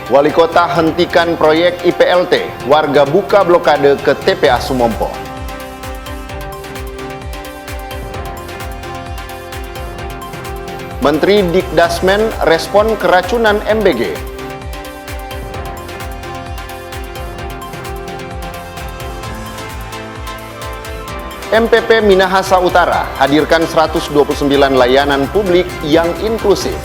Wali Kota hentikan proyek IPLT, warga buka blokade ke TPA Sumompo. Menteri Dikdasmen respon keracunan MBG. MPP Minahasa Utara hadirkan 129 layanan publik yang inklusif.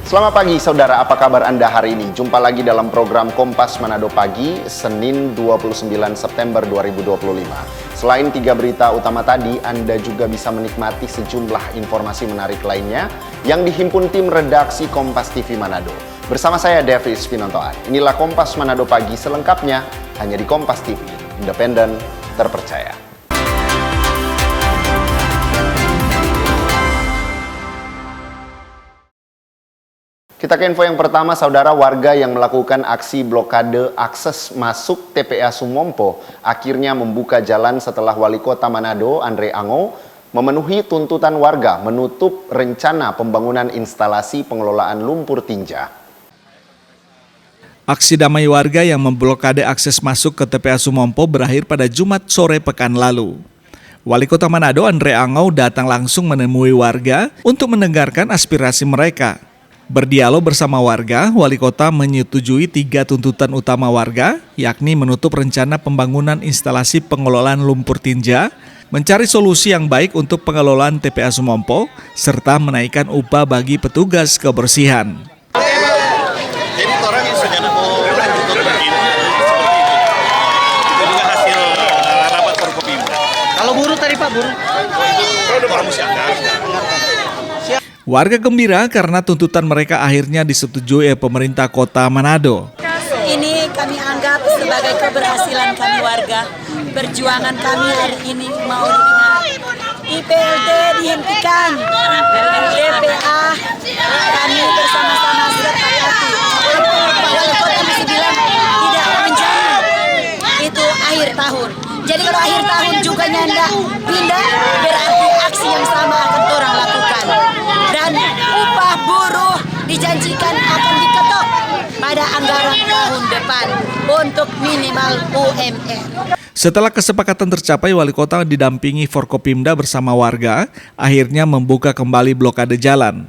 Selamat pagi saudara, apa kabar Anda hari ini? Jumpa lagi dalam program Kompas Manado Pagi, Senin 29 September 2025. Selain 3 berita utama tadi, Anda juga bisa menikmati sejumlah informasi menarik lainnya yang dihimpun tim redaksi Kompas TV Manado. Bersama saya Davis Pinontoan. Inilah Kompas Manado Pagi selengkapnya, hanya di Kompas TV, independen, terpercaya. Kita ke info yang pertama, saudara. Warga yang melakukan aksi blokade akses masuk TPA Sumompo akhirnya membuka jalan setelah Wali Kota Manado, Andre Ango, memenuhi tuntutan warga menutup rencana pembangunan instalasi pengelolaan lumpur tinja. Aksi damai warga yang memblokade akses masuk ke TPA Sumompo berakhir pada Jumat sore pekan lalu. Wali Kota Manado, Andre Ango, datang langsung menemui warga untuk mendengarkan aspirasi mereka. Berdialog bersama warga, Wali Kota menyetujui 3 tuntutan utama warga, yakni menutup rencana pembangunan instalasi pengelolaan lumpur tinja, mencari solusi yang baik untuk pengelolaan TPA Sumompo, serta menaikkan upah bagi petugas kebersihan. Jadi orang yang sudah mau untuk begini, itu juga hasil rapat Forkopimda. Kalau buruh tadi Pak, buruh? Udah Pak Musyawarah. Warga gembira karena tuntutan mereka akhirnya disetujui pemerintah kota Manado. Ini kami anggap sebagai keberhasilan kami warga. Perjuangan kami hari ini mau didengar. IPLT dihentikan. TPA kami bersama-sama sepakati. Wali Kota masih bilang tidak menjamin itu akhir tahun. Jadi kalau akhir tahun juga nyanda pindah, berarti aksi yang sama akan orang lakukan. Dan upah buruh dijanjikan akan diketok pada anggaran tahun depan untuk minimal UMR. Setelah kesepakatan tercapai, Wali Kota didampingi Forkopimda bersama warga akhirnya membuka kembali blokade jalan.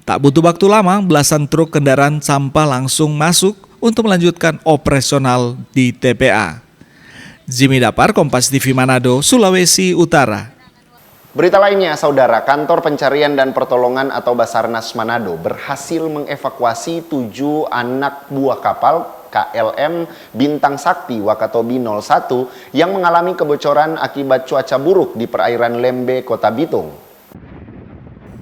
Tak butuh waktu lama, belasan truk kendaraan sampah langsung masuk untuk melanjutkan operasional di TPA. Jimmy Dapar, Kompas TV Manado, Sulawesi Utara. Berita lainnya, saudara, Kantor Pencarian dan Pertolongan atau Basarnas Manado berhasil mengevakuasi 7 anak buah kapal KLM Bintang Sakti Wakatobi 01 yang mengalami kebocoran akibat cuaca buruk di perairan Lembe, Kota Bitung.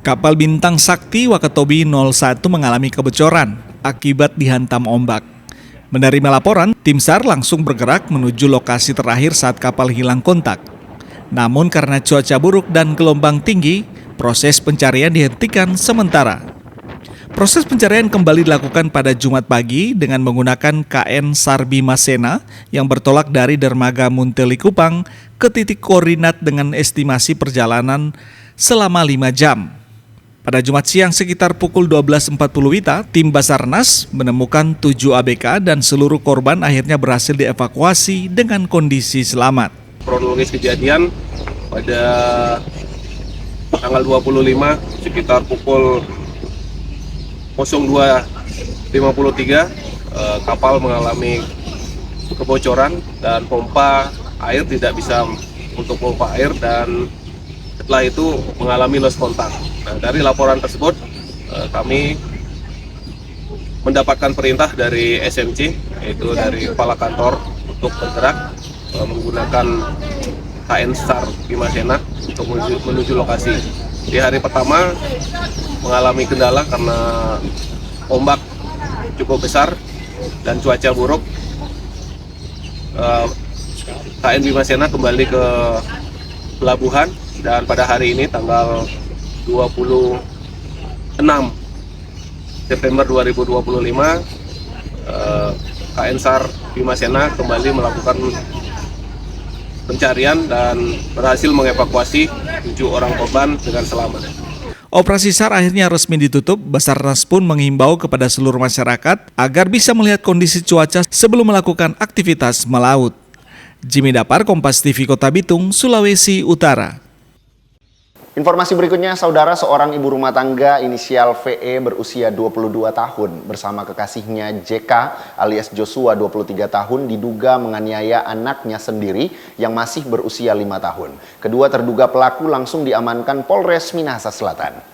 Kapal Bintang Sakti Wakatobi 01 mengalami kebocoran akibat dihantam ombak. Menerima laporan, tim SAR langsung bergerak menuju lokasi terakhir saat kapal hilang kontak. Namun karena cuaca buruk dan gelombang tinggi, proses pencarian dihentikan sementara. Proses pencarian kembali dilakukan pada Jumat pagi dengan menggunakan KN SAR Bima Sena yang bertolak dari dermaga Munteli Kupang ke titik koordinat dengan estimasi perjalanan selama 5 jam. Pada Jumat siang sekitar pukul 12.40 WITA, tim Basarnas menemukan 7 ABK dan seluruh korban akhirnya berhasil dievakuasi dengan kondisi selamat. Kronologis kejadian pada tanggal 25 sekitar pukul 02.53 kapal mengalami kebocoran dan pompa air tidak bisa untuk pompa air dan setelah itu mengalami lost kontak. Nah, dari laporan tersebut kami mendapatkan perintah dari SMC, yaitu dari kepala kantor, untuk bergerak menggunakan KN SAR Bima Sena untuk menuju lokasi. Di hari pertama mengalami kendala karena ombak cukup besar dan cuaca buruk. KN Bima Sena kembali ke pelabuhan dan pada hari ini tanggal 26 September 2025 KN SAR Bima Sena kembali melakukan pencarian dan berhasil mengevakuasi 7 orang korban dengan selamat. Operasi SAR akhirnya resmi ditutup. Basarnas pun menghimbau kepada seluruh masyarakat agar bisa melihat kondisi cuaca sebelum melakukan aktivitas melaut. Jimmy Dapar, Kompas TV Kota Bitung, Sulawesi Utara. Informasi berikutnya, saudara, seorang ibu rumah tangga inisial VE berusia 22 tahun bersama kekasihnya JK alias Joshua 23 tahun diduga menganiaya anaknya sendiri yang masih berusia 5 tahun. Kedua terduga pelaku langsung diamankan Polres Minahasa Selatan.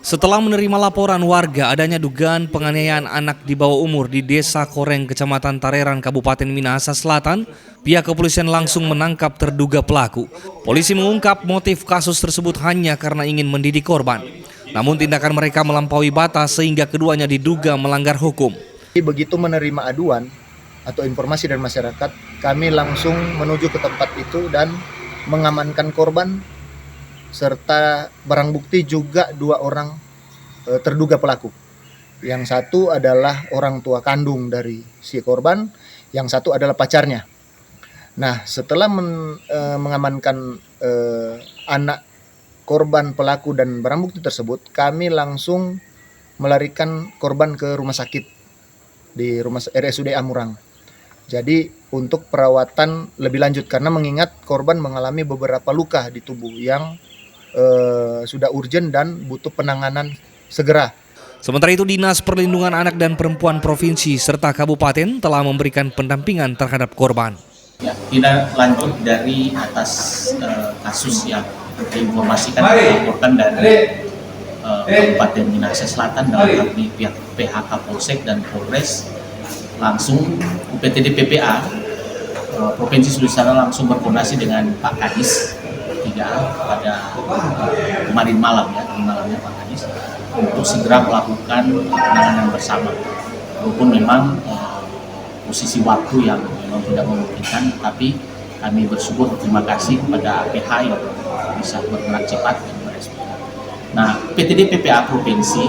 Setelah menerima laporan warga adanya dugaan penganiayaan anak di bawah umur di Desa Koreng, Kecamatan Tareran, Kabupaten Minahasa Selatan, pihak kepolisian langsung menangkap terduga pelaku. Polisi mengungkap motif kasus tersebut hanya karena ingin mendidik korban. Namun tindakan mereka melampaui batas sehingga keduanya diduga melanggar hukum. Begitu menerima aduan atau informasi dari masyarakat, kami langsung menuju ke tempat itu dan mengamankan korban serta barang bukti juga 2 orang terduga pelaku. Yang satu adalah orang tua kandung dari si korban, yang satu adalah pacarnya. Nah, setelah mengamankan anak korban pelaku dan barang bukti tersebut, kami langsung melarikan korban ke rumah sakit di RSUD Amurang. Jadi untuk perawatan lebih lanjut karena mengingat korban mengalami beberapa luka di tubuh yang sudah urgent dan butuh penanganan segera. Sementara itu, Dinas Perlindungan Anak dan Perempuan Provinsi serta Kabupaten telah memberikan pendampingan terhadap korban. Ya, tidak lanjut dari atas kasus yang diinformasikan dilaporkan dari Kabupaten Minahasa Selatan dalam hal ini pihak PHK Polsek dan Polres, langsung UPTD PPA Provinsi Sulawesi Selatan langsung berkoordinasi dengan Pak Kadis pada kemarin malamnya Pak Kadis untuk segera melakukan penanganan bersama. Walaupun memang posisi waktu yang memang tidak memungkinkan, tapi kami bersyukur, terima kasih kepada APH yang bisa bergerak cepat dan merespon. Nah, PTD PPA Provinsi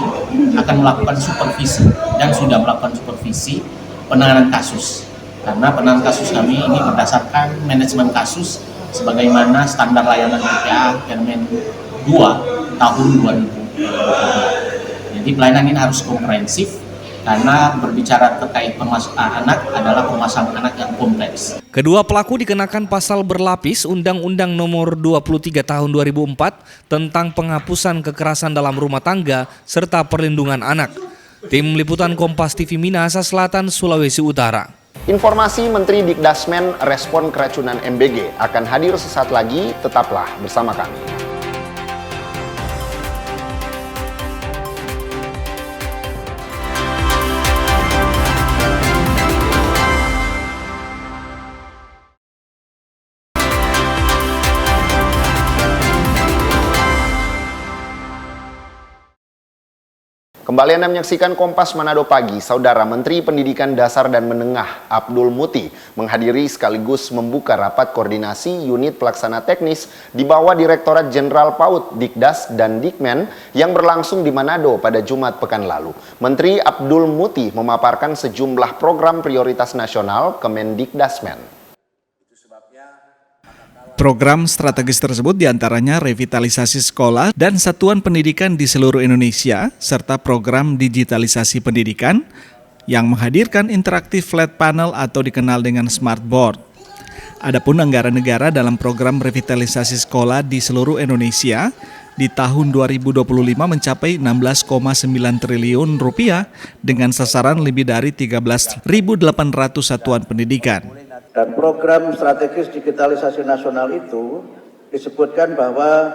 akan melakukan supervisi dan sudah melakukan supervisi penanganan kasus. Karena penanganan kasus kami ini berdasarkan manajemen kasus sebagaimana standar layanan PPA Permen 2 tahun 2020. Jadi pelayanan ini harus komprehensif karena berbicara terkait permasalahan anak adalah permasalahan anak yang kompleks. Kedua pelaku dikenakan pasal berlapis Undang-Undang Nomor 23 Tahun 2004 tentang penghapusan kekerasan dalam rumah tangga serta perlindungan anak. Tim Liputan Kompas TV Minahasa Selatan, Sulawesi Utara. Informasi Menteri Dikdasmen respon keracunan MBG akan hadir sesaat lagi, tetaplah bersama kami. Kembali Anda menyaksikan Kompas Manado Pagi. Saudara Menteri Pendidikan Dasar dan Menengah Abdul Muti menghadiri sekaligus membuka rapat koordinasi unit pelaksana teknis di bawah Direktorat Jenderal PAUD, Dikdas, dan Dikmen yang berlangsung di Manado pada Jumat pekan lalu. Menteri Abdul Muti memaparkan sejumlah program prioritas nasional Kemendikdasmen. Program strategis tersebut diantaranya revitalisasi sekolah dan satuan pendidikan di seluruh Indonesia, serta program digitalisasi pendidikan yang menghadirkan interaktif flat panel atau dikenal dengan smart board. Adapun anggaran negara dalam program revitalisasi sekolah di seluruh Indonesia di tahun 2025 mencapai 16,9 triliun rupiah dengan sasaran lebih dari 13.800 satuan pendidikan. Dan program strategis digitalisasi nasional itu disebutkan bahwa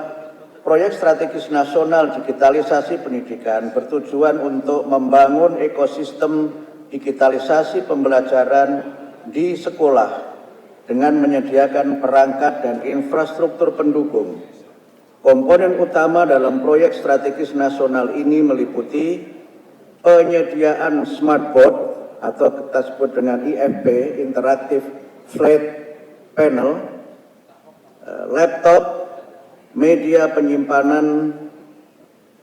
proyek strategis nasional digitalisasi pendidikan bertujuan untuk membangun ekosistem digitalisasi pembelajaran di sekolah dengan menyediakan perangkat dan infrastruktur pendukung. Komponen utama dalam proyek strategis nasional ini meliputi penyediaan smartboard atau kita sebut dengan IFP, interaktif flat panel, laptop, media penyimpanan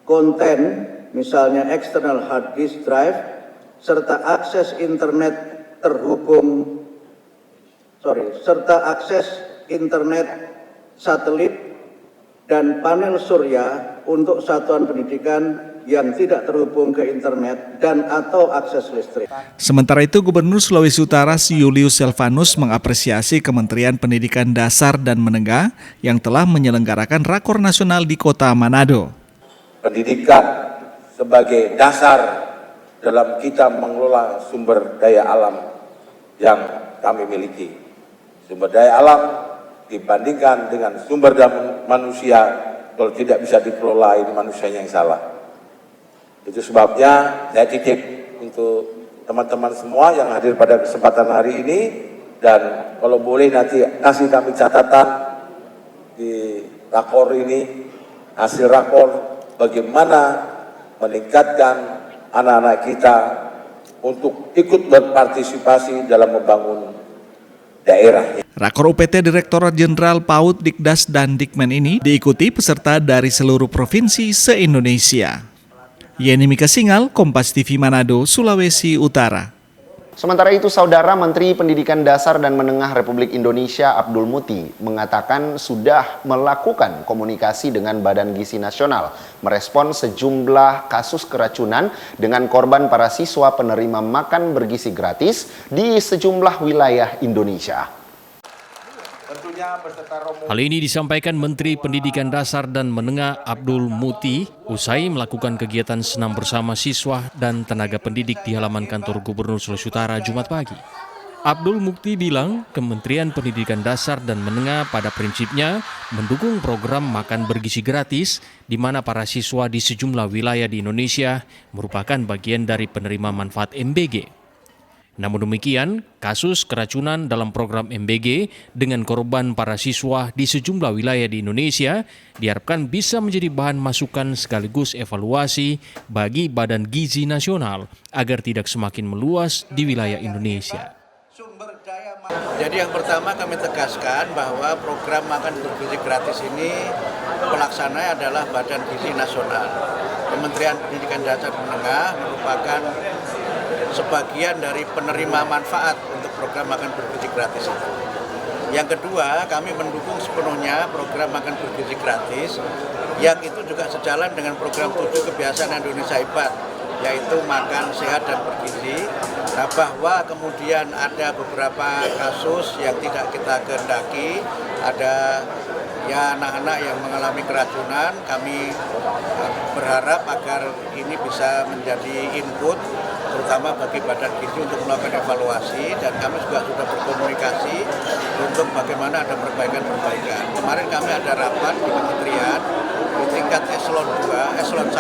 konten, misalnya external hard disk drive, serta akses internet terhubung serta akses internet satelit dan panel surya untuk satuan pendidikan yang tidak terhubung ke internet dan atau akses listrik. Sementara itu, Gubernur Sulawesi Utara Julius Selvanus mengapresiasi Kementerian Pendidikan Dasar dan Menengah yang telah menyelenggarakan Rakor Nasional di Kota Manado. Pendidikan sebagai dasar dalam kita mengelola sumber daya alam yang kami miliki. Sumber daya alam dibandingkan dengan sumber daya manusia, kalau tidak bisa dikelola, ini manusianya yang salah. Itu sebabnya saya titip untuk teman-teman semua yang hadir pada kesempatan hari ini, dan kalau boleh nanti kasih kami catatan di rakor ini, hasil rakor bagaimana meningkatkan anak-anak kita untuk ikut berpartisipasi dalam membangun daerah. Rakor UPT Direktorat Jenderal PAUD, Dikdas, dan Dikmen ini diikuti peserta dari seluruh provinsi se-Indonesia. Yeni Mika Singal, Kompas TV Manado, Sulawesi Utara. Sementara itu, Saudara Menteri Pendidikan Dasar dan Menengah Republik Indonesia Abdul Muti mengatakan sudah melakukan komunikasi dengan Badan Gizi Nasional merespon sejumlah kasus keracunan dengan korban para siswa penerima makan bergizi gratis di sejumlah wilayah Indonesia. Hal ini disampaikan Menteri Pendidikan Dasar dan Menengah Abdul Muti usai melakukan kegiatan senam bersama siswa dan tenaga pendidik di halaman kantor Gubernur Sulawesi Utara Jumat pagi. Abdul Muti bilang Kementerian Pendidikan Dasar dan Menengah pada prinsipnya mendukung program makan bergizi gratis di mana para siswa di sejumlah wilayah di Indonesia merupakan bagian dari penerima manfaat MBG. Namun demikian, kasus keracunan dalam program MBG dengan korban para siswa di sejumlah wilayah di Indonesia diharapkan bisa menjadi bahan masukan sekaligus evaluasi bagi Badan Gizi Nasional agar tidak semakin meluas di wilayah Indonesia. Jadi yang pertama kami tegaskan bahwa program makan bergizi gratis ini pelaksananya adalah Badan Gizi Nasional. Kementerian Pendidikan Dasar dan Menengah merupakan sebagian dari penerima manfaat untuk program makan bergizi gratis itu. Yang kedua, kami mendukung sepenuhnya program makan bergizi gratis yang itu juga sejalan dengan program 7 kebiasaan Indonesia Hebat, yaitu makan sehat dan bergizi. Nah, bahwa kemudian ada beberapa kasus yang tidak kita kehendaki, ada ya anak-anak yang mengalami keracunan, kami berharap agar ini bisa menjadi input terutama bagi Badan Gizi untuk melakukan evaluasi, dan kami juga sudah berkomunikasi untuk bagaimana ada perbaikan-perbaikan. Kemarin kami ada rapat di kementerian di tingkat eselon 1,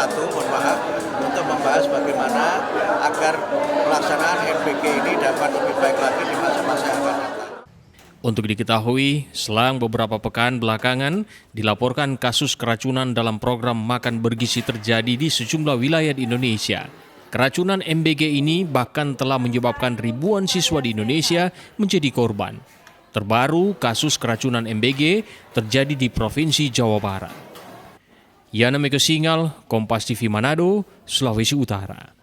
untuk membahas bagaimana agar pelaksanaan MBG ini dapat lebih baik lagi di masa-masa yang akan datang. Untuk diketahui, selang beberapa pekan belakangan dilaporkan kasus keracunan dalam program makan bergizi terjadi di sejumlah wilayah di Indonesia. Keracunan MBG ini bahkan telah menyebabkan ribuan siswa di Indonesia menjadi korban. Terbaru, kasus keracunan MBG terjadi di Provinsi Jawa Barat. Yana Mika Singal, Kompas TV Manado, Sulawesi Utara.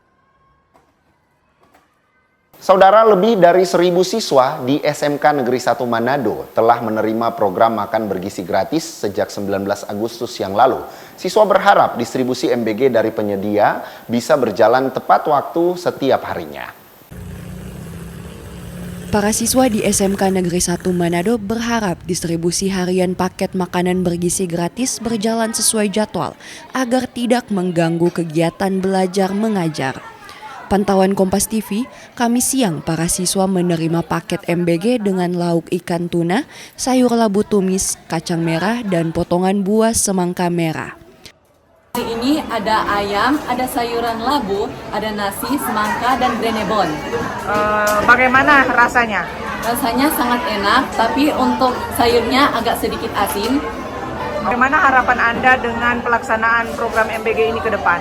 Saudara, lebih dari 1.000 siswa di SMK Negeri 1 Manado telah menerima program makan bergizi gratis sejak 19 Agustus yang lalu. Siswa berharap distribusi MBG dari penyedia bisa berjalan tepat waktu setiap harinya. Para siswa di SMK Negeri 1 Manado berharap distribusi harian paket makanan bergizi gratis berjalan sesuai jadwal agar tidak mengganggu kegiatan belajar mengajar. Pantauan Kompas TV, Kamis siang para siswa menerima paket MBG dengan lauk ikan tuna, sayur labu tumis, kacang merah, dan potongan buah semangka merah. Hari ini ada ayam, ada sayuran labu, ada nasi, semangka, dan grenebon. Bagaimana rasanya? Rasanya sangat enak, tapi untuk sayurnya agak sedikit asin. Bagaimana harapan Anda dengan pelaksanaan program MBG ini ke depan?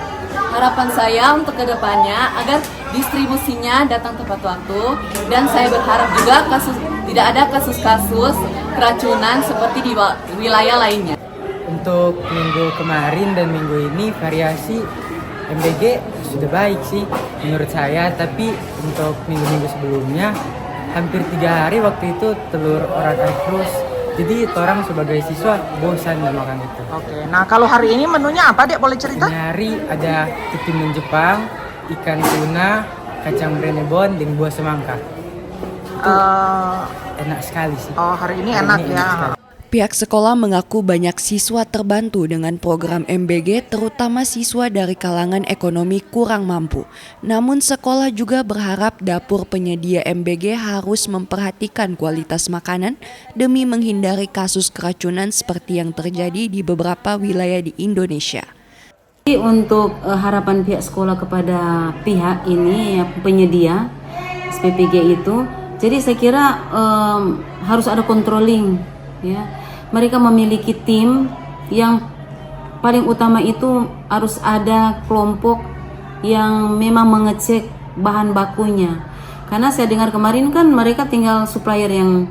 Harapan saya untuk kedepannya agar distribusinya datang tepat waktu, dan saya berharap juga tidak ada kasus-kasus keracunan seperti di wilayah lainnya. Untuk minggu kemarin dan minggu ini variasi MBG sudah baik sih menurut saya, tapi untuk minggu-minggu sebelumnya hampir 3 hari waktu itu telur orang terus. Jadi orang sebagai siswa bosan makan itu. Oke, nah kalau hari ini menunya apa Dek, boleh cerita? Hari ada ketimun Jepang, ikan tuna, kacang brenebon, dan buah semangka. Enak sekali sih. Oh, hari ini enak ya. Pihak sekolah mengaku banyak siswa terbantu dengan program MBG, terutama siswa dari kalangan ekonomi kurang mampu. Namun sekolah juga berharap dapur penyedia MBG harus memperhatikan kualitas makanan demi menghindari kasus keracunan seperti yang terjadi di beberapa wilayah di Indonesia. Untuk harapan pihak sekolah kepada pihak ini ya, penyedia SPPG itu, jadi saya kira harus ada controlling ya. Mereka memiliki tim yang paling utama itu harus ada kelompok yang memang mengecek bahan bakunya. Karena saya dengar kemarin kan mereka tinggal supplier yang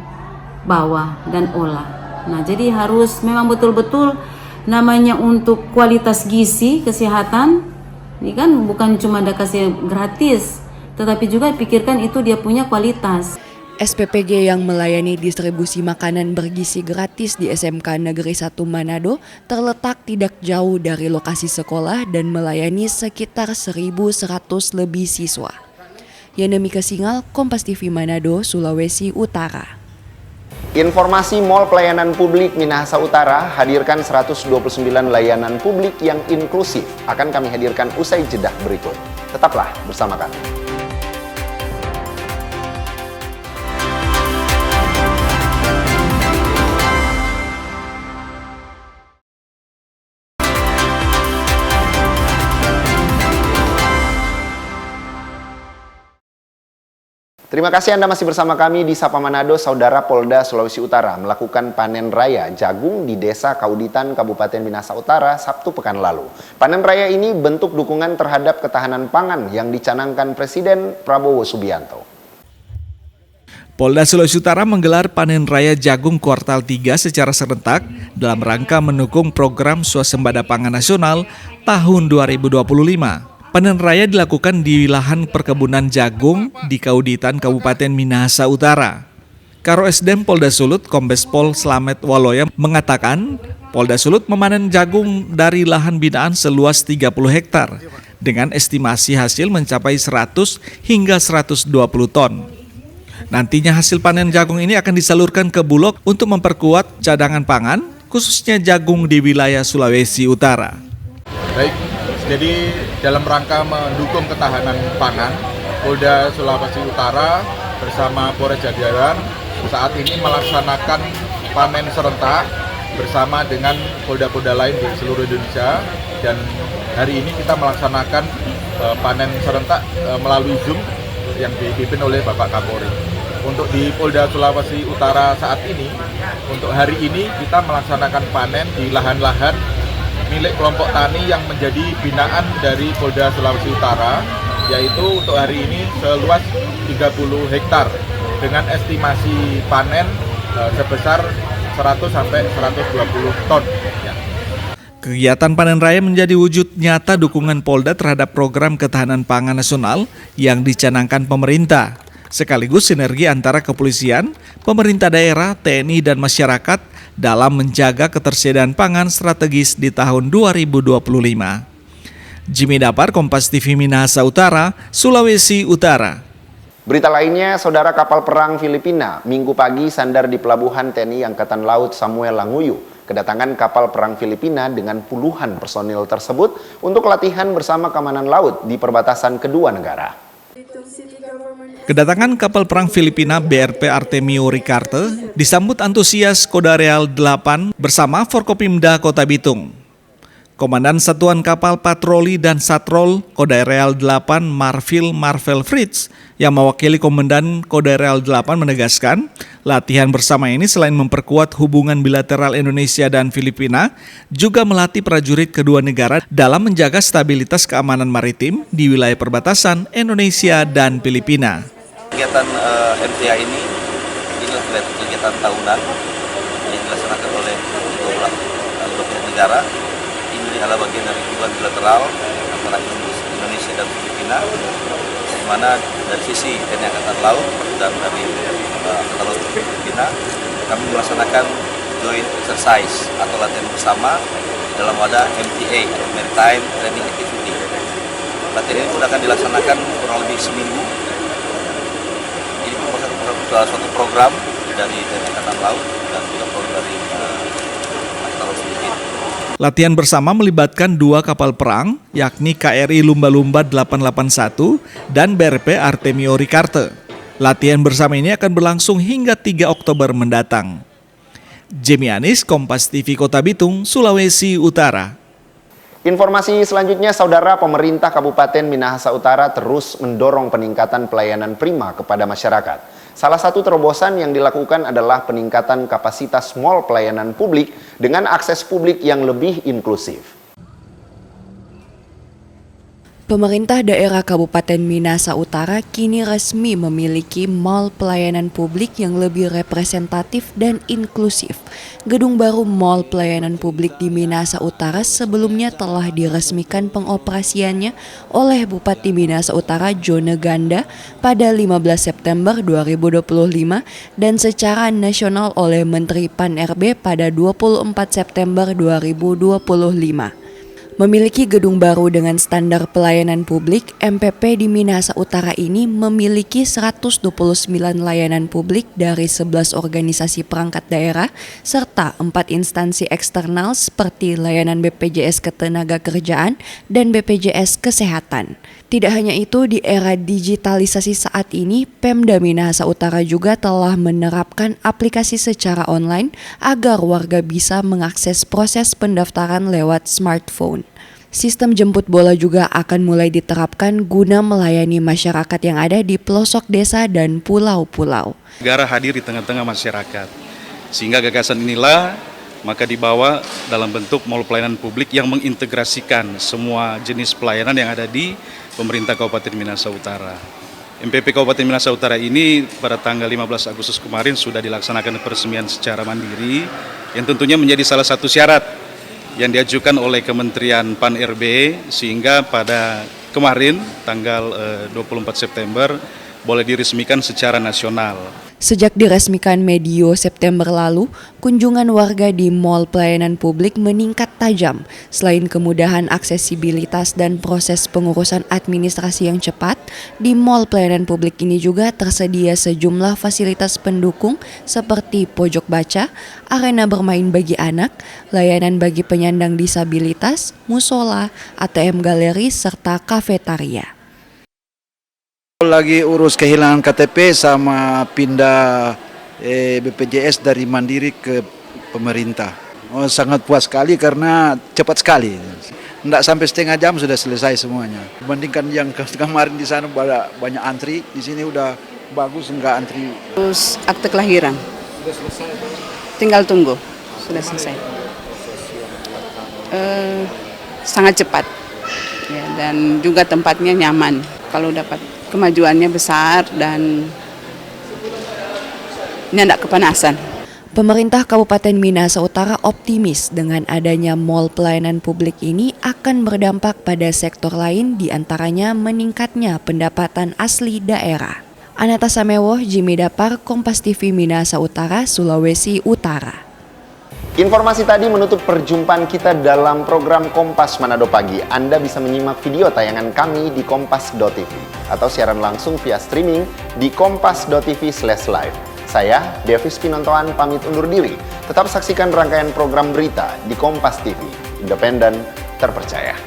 bawah dan olah. Nah, jadi harus memang betul-betul namanya untuk kualitas gizi, kesehatan. Ini kan bukan cuma ada kasih gratis, tetapi juga pikirkan itu dia punya kualitas. SPPG yang melayani distribusi makanan bergizi gratis di SMK Negeri 1 Manado terletak tidak jauh dari lokasi sekolah dan melayani sekitar 1.100 lebih siswa. Yanemika Singal, Kompas TV Manado, Sulawesi Utara. Informasi Mall Pelayanan Publik Minahasa Utara hadirkan 129 layanan publik yang inklusif. Akan kami hadirkan usai jeda berikut. Tetaplah bersama kami. Terima kasih Anda masih bersama kami di Sapa Manado. Saudara Polda Sulawesi Utara melakukan panen raya jagung di Desa Kauditan, Kabupaten Minahasa Utara, Sabtu pekan lalu. Panen raya ini bentuk dukungan terhadap ketahanan pangan yang dicanangkan Presiden Prabowo Subianto. Polda Sulawesi Utara menggelar panen raya jagung kuartal 3 secara serentak dalam rangka mendukung program Swasembada Pangan Nasional tahun 2025. Panen raya dilakukan di lahan perkebunan jagung di Kauditan, Kabupaten Minahasa Utara. Karo Esdem Polda Sulut, Kombes Pol Slamet Waloya mengatakan, Polda Sulut memanen jagung dari lahan binaan seluas 30 hektar dengan estimasi hasil mencapai 100 hingga 120 ton. Nantinya hasil panen jagung ini akan disalurkan ke Bulog untuk memperkuat cadangan pangan, khususnya jagung di wilayah Sulawesi Utara. Baik, jadi dalam rangka mendukung ketahanan pangan, Polda Sulawesi Utara bersama Polres Jatibarang saat ini melaksanakan panen serentak bersama dengan polda-polda lain di seluruh Indonesia, dan hari ini kita melaksanakan panen serentak melalui Zoom yang dipimpin oleh Bapak Kapolri. Untuk di Polda Sulawesi Utara saat ini, untuk hari ini kita melaksanakan panen di lahan-lahan milik kelompok tani yang menjadi binaan dari Polda Sulawesi Utara, yaitu untuk hari ini seluas 30 hektar dengan estimasi panen sebesar 100 sampai 120 ton. Ya. Kegiatan panen raya menjadi wujud nyata dukungan Polda terhadap program ketahanan pangan nasional yang dicanangkan pemerintah, sekaligus sinergi antara kepolisian, pemerintah daerah, TNI, dan masyarakat dalam menjaga ketersediaan pangan strategis di tahun 2025. Jimmy Dapar, Kompas TV Minahasa Utara, Sulawesi Utara. Berita lainnya, saudara kapal perang Filipina Minggu pagi sandar di pelabuhan TNI Angkatan Laut Samuel Languyu. Kedatangan kapal perang Filipina dengan puluhan personil tersebut untuk latihan bersama keamanan laut di perbatasan kedua negara. Kedatangan kapal perang Filipina BRP Artemio Ricarte disambut antusias Kodareal 8 bersama Forkopimda Kota Bitung. Komandan Satuan Kapal Patroli dan Satrol Kodareal 8 Marvel Fritz yang mewakili Komandan Kodareal 8 menegaskan, latihan bersama ini selain memperkuat hubungan bilateral Indonesia dan Filipina, juga melatih prajurit kedua negara dalam menjaga stabilitas keamanan maritim di wilayah perbatasan Indonesia dan Filipina. Kegiatan MTA ini adalah kegiatan tahunan yang dilaksanakan oleh kedua belah negara. Ini adalah bagian dari hubungan bilateral antara Indonesia dan Filipina, di mana dari sisi TNI Angkatan Laut dan dari Angkatan Laut Filipina kami melaksanakan joint exercise atau latihan bersama dalam wadah MTA, Maritime Training Activity. Latihan ini sudah akan dilaksanakan kurang lebih seminggu. Ini merupakan suatu program dari TNI Angkatan Laut dan juga program dari Angkatan Laut Filipina. Latihan bersama melibatkan 2 kapal perang, yakni KRI Lumba-Lumba 881 dan BRP Artemio Ricarte. Latihan bersama ini akan berlangsung hingga 3 Oktober mendatang. Jemi Anis, Kompas TV Kota Bitung, Sulawesi Utara. Informasi selanjutnya, Saudara, pemerintah Kabupaten Minahasa Utara terus mendorong peningkatan pelayanan prima kepada masyarakat. Salah satu terobosan yang dilakukan adalah peningkatan kapasitas mal pelayanan publik dengan akses publik yang lebih inklusif. Pemerintah daerah Kabupaten Minahasa Utara kini resmi memiliki mal pelayanan publik yang lebih representatif dan inklusif. Gedung baru Mal Pelayanan Publik di Minahasa Utara sebelumnya telah diresmikan pengoperasiannya oleh Bupati Minahasa Utara Jone Ganda pada 15 September 2025 dan secara nasional oleh Menteri Pan-RB pada 24 September 2025. Memiliki gedung baru dengan standar pelayanan publik, MPP di Minahasa Utara ini memiliki 129 layanan publik dari 11 organisasi perangkat daerah serta 4 instansi eksternal seperti layanan BPJS Ketenagakerjaan dan BPJS Kesehatan. Tidak hanya itu, di era digitalisasi saat ini, Pemda Minahasa Utara juga telah menerapkan aplikasi secara online agar warga bisa mengakses proses pendaftaran lewat smartphone. Sistem jemput bola juga akan mulai diterapkan guna melayani masyarakat yang ada di pelosok desa dan pulau-pulau. Negara hadir di tengah-tengah masyarakat, sehingga gagasan inilah maka dibawa dalam bentuk mal pelayanan publik yang mengintegrasikan semua jenis pelayanan yang ada di pemerintah Kabupaten Minahasa Utara. MPP Kabupaten Minahasa Utara ini pada tanggal 15 Agustus kemarin sudah dilaksanakan peresmian secara mandiri, yang tentunya menjadi salah satu syarat yang diajukan oleh Kementerian Pan-RB, sehingga pada kemarin tanggal 24 September boleh diresmikan secara nasional. Sejak diresmikan medio September lalu, kunjungan warga di Mal Pelayanan Publik meningkat tajam. Selain kemudahan aksesibilitas dan proses pengurusan administrasi yang cepat, di Mal Pelayanan Publik ini juga tersedia sejumlah fasilitas pendukung seperti pojok baca, arena bermain bagi anak, layanan bagi penyandang disabilitas, musola, ATM galeri, serta kafetaria. Lagi urus kehilangan KTP sama pindah BPJS dari Mandiri ke pemerintah. Sangat puas sekali karena cepat sekali. Tidak sampai setengah jam sudah selesai semuanya. Dibandingkan yang kemarin di sana banyak antri, di sini udah bagus, enggak antri. Terus akte kelahiran. Sudah selesai. Tinggal tunggu. Sudah selesai. Sangat cepat. Ya, dan juga tempatnya nyaman. Kalau dapat kemajuannya besar dan ini tidak kepanasan. Pemerintah Kabupaten Minahasa Utara optimis dengan adanya mal pelayanan publik ini akan berdampak pada sektor lain, diantaranya meningkatnya pendapatan asli daerah. Anata Samewo, Jimmy Dapar, Kompas TV Minahasa Utara, Sulawesi Utara. Informasi tadi menutup perjumpaan kita dalam program Kompas Manado Pagi. Anda bisa menyimak video tayangan kami di kompas.tv atau siaran langsung via streaming di kompas.tv/live. Saya, Devis Pinontoan, pamit undur diri. Tetap saksikan rangkaian program berita di Kompas TV, independen, terpercaya.